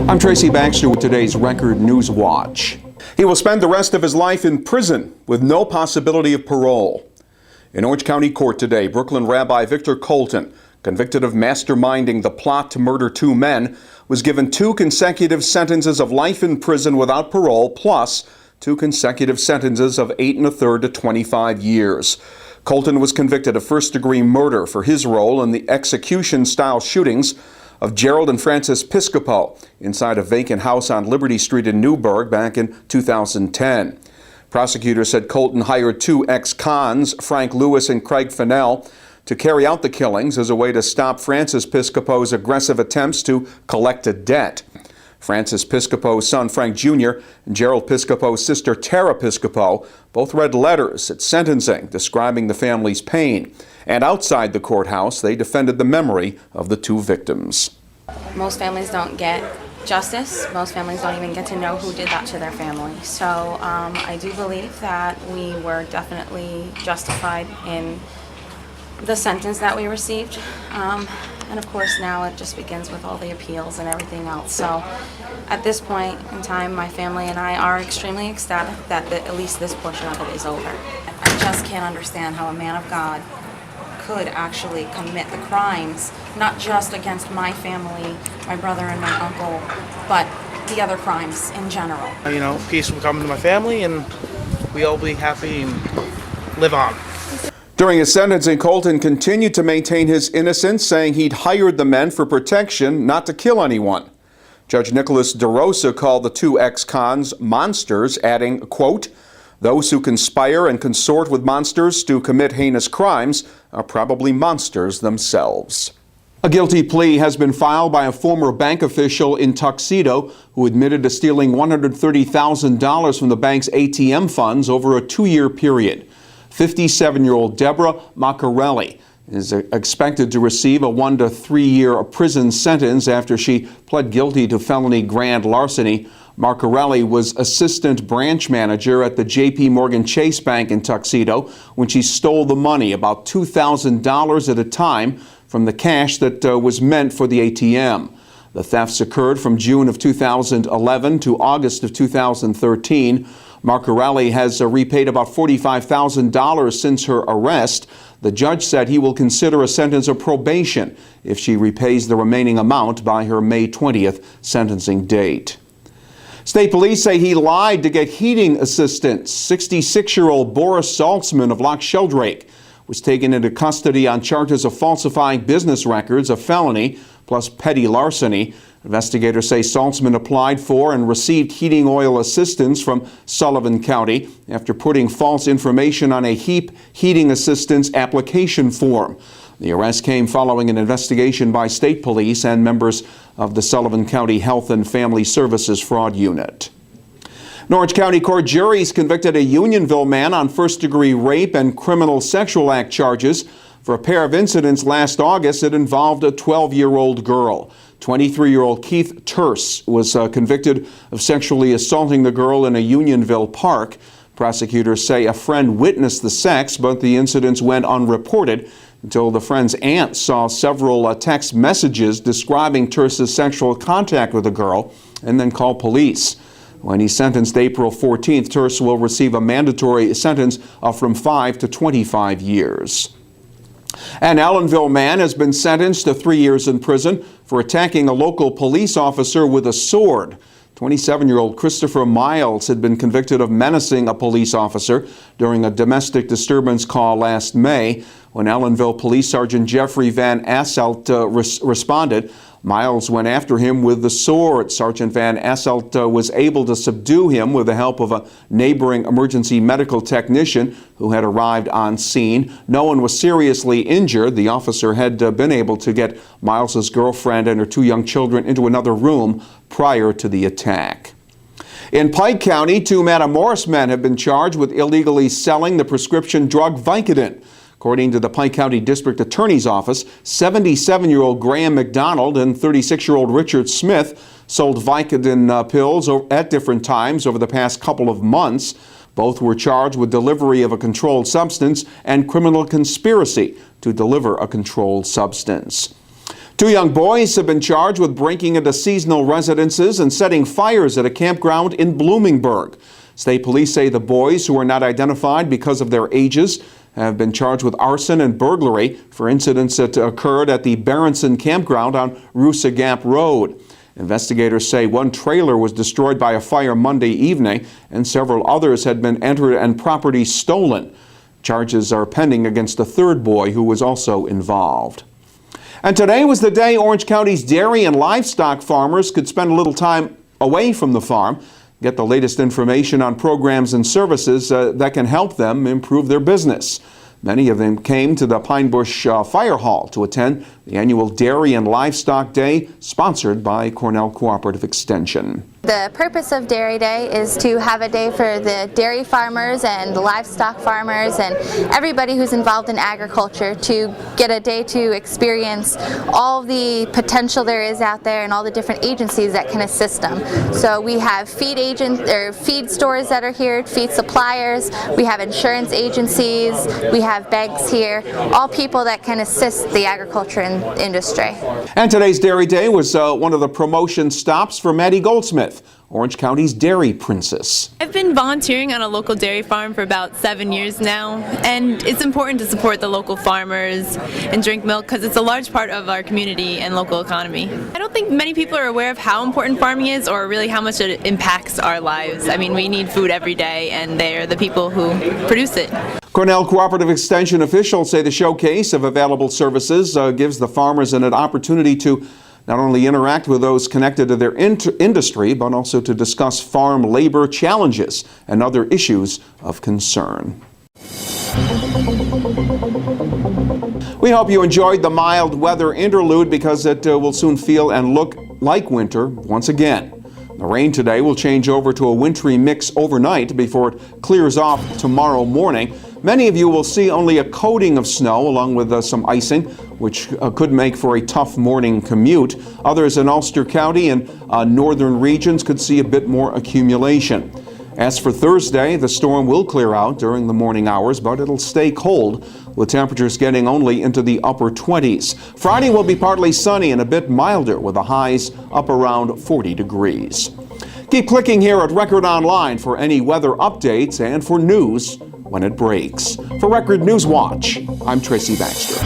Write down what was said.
I'm Tracy Baxter with today's Record Newswatch. He will spend the rest of his life in prison with no possibility of parole. In Orange County Court today, Brooklyn Rabbi Victor Koltun, convicted of masterminding the plot to murder two men, was given 2 consecutive sentences of life in prison without parole, plus 2 consecutive sentences of 8 1/3 to 25 years. Koltun was convicted of first-degree murder for his role in the execution-style shootings of Gerald and Francis Piscopo inside a vacant house on Liberty Street in Newburgh back in 2010. Prosecutors said Koltun hired 2 ex-cons, Frank Lewis and Craig Fennell, to carry out the killings as a way to stop Francis Piscopo's aggressive attempts to collect a debt. Francis Piscopo's son Frank Jr. and Gerald Piscopo's sister Tara Piscopo both read letters at sentencing describing the family's pain. And outside the courthouse, they defended the memory of the 2 victims. Most families don't get justice. Most families don't even get to know who did that to their family. So I do believe that we were definitely justified in the sentence that we received. And of course now it just begins with all the appeals and everything else. So at this point in time, my family and I are extremely ecstatic that at least this portion of it is over. I just can't understand how a man of God could actually commit the crimes, not just against my family, my brother and my uncle, but the other crimes in general. You know, peace will come to my family and we all be happy and live on. During his sentencing, Koltun continued to maintain his innocence, saying he'd hired the men for protection, not to kill anyone. Judge Nicholas DeRosa called the 2 ex-cons monsters, adding, quote, "Those who conspire and consort with monsters to commit heinous crimes are probably monsters themselves." A guilty plea has been filed by a former bank official in Tuxedo who admitted to stealing $130,000 from the bank's ATM funds over a 2-year period. 57-year-old Deborah Maccarelli is expected to receive a 1 to 3-year prison sentence after she pled guilty to felony grand larceny. Maccarelli was assistant branch manager at the J.P. Morgan Chase Bank in Tuxedo when she stole the money, about $2,000 at a time, from the cash that was meant for the ATM. The thefts occurred from June of 2011 to August of 2013. Maccarelli has repaid about $45,000 since her arrest. The judge said he will consider a sentence of probation if she repays the remaining amount by her May 20th sentencing date. State police say he lied to get heating assistance. 66-year-old Boris Saltzman of Loch Sheldrake was taken into custody on charges of falsifying business records, a felony, plus petty larceny. Investigators say Saltzman applied for and received heating oil assistance from Sullivan County after putting false information on a HEAP heating assistance application form. The arrest came following an investigation by state police and members of the Sullivan County Health and Family Services Fraud Unit. Orange County Court juries convicted a Unionville man on first-degree rape and criminal sexual act charges for a pair of incidents last August that involved a 12-year-old girl. 23-year-old Keith Terse was convicted of sexually assaulting the girl in a Unionville park. Prosecutors say a friend witnessed the sex, but the incidents went unreported until the friend's aunt saw several text messages describing Terse's sexual contact with the girl and then called police. When he's sentenced April 14th, Terse will receive a mandatory sentence of from 5 to 25 years. An Ellenville man has been sentenced to 3 years in prison for attacking a local police officer with a sword. 27-year-old Christopher Miles had been convicted of menacing a police officer during a domestic disturbance call last May. When Ellenville Police Sergeant Jeffrey Van Asselt responded, Miles went after him with the sword. Sergeant Van Asselt was able to subdue him with the help of a neighboring emergency medical technician who had arrived on scene. No one was seriously injured. The officer had been able to get Miles's girlfriend and her 2 young children into another room prior to the attack. In Pike County, 2 Matamoros men have been charged with illegally selling the prescription drug Vicodin. According to the Pike County District Attorney's Office, 77-year-old Graham McDonald and 36-year-old Richard Smith sold Vicodin pills at different times over the past couple of months. Both were charged with delivery of a controlled substance and criminal conspiracy to deliver a controlled substance. Two young boys have been charged with breaking into seasonal residences and setting fires at a campground in Bloomingburg. State police say the boys, who are not identified because of their ages, have been charged with arson and burglary for incidents that occurred at the Berenson campground on Rusagap Road. Investigators say one trailer was destroyed by a fire Monday evening and several others had been entered and property stolen. Charges are pending against a third boy who was also involved. And today was the day Orange County's dairy and livestock farmers could spend a little time away from the farm, get the latest information on programs and services that can help them improve their business. Many of them came to the Pine Bush Fire Hall to attend the annual Dairy and Livestock Day, sponsored by Cornell Cooperative Extension. The purpose of Dairy Day is to have a day for the dairy farmers and the livestock farmers and everybody who's involved in agriculture to get a day to experience all the potential there is out there and all the different agencies that can assist them. So we have feed stores that are here, feed suppliers, we have insurance agencies, we have banks here, all people that can assist the agriculture industry. And today's Dairy Day was one of the promotion stops for Maddie Goldsmith, Orange County's dairy princess. I've been volunteering on a local dairy farm for about 7 years now, and it's important to support the local farmers and drink milk because it's a large part of our community and local economy. I don't think many people are aware of how important farming is or really how much it impacts our lives. I mean, we need food every day, and they're the people who produce it. Cornell Cooperative Extension officials say the showcase of available services gives the farmers an opportunity to not only interact with those connected to their industry, but also to discuss farm labor challenges and other issues of concern. We hope you enjoyed the mild weather interlude because it will soon feel and look like winter once again. The rain today will change over to a wintry mix overnight before it clears off tomorrow morning. Many of you will see only a coating of snow along with some icing, which could make for a tough morning commute. Others in Ulster County and northern regions could see a bit more accumulation. As for Thursday, the storm will clear out during the morning hours, but it'll stay cold, with temperatures getting only into the upper 20s. Friday will be partly sunny and a bit milder, with the highs up around 40 degrees. Keep clicking here at Record Online for any weather updates and for news when it breaks. For Record Newswatch, I'm Tracy Baxter.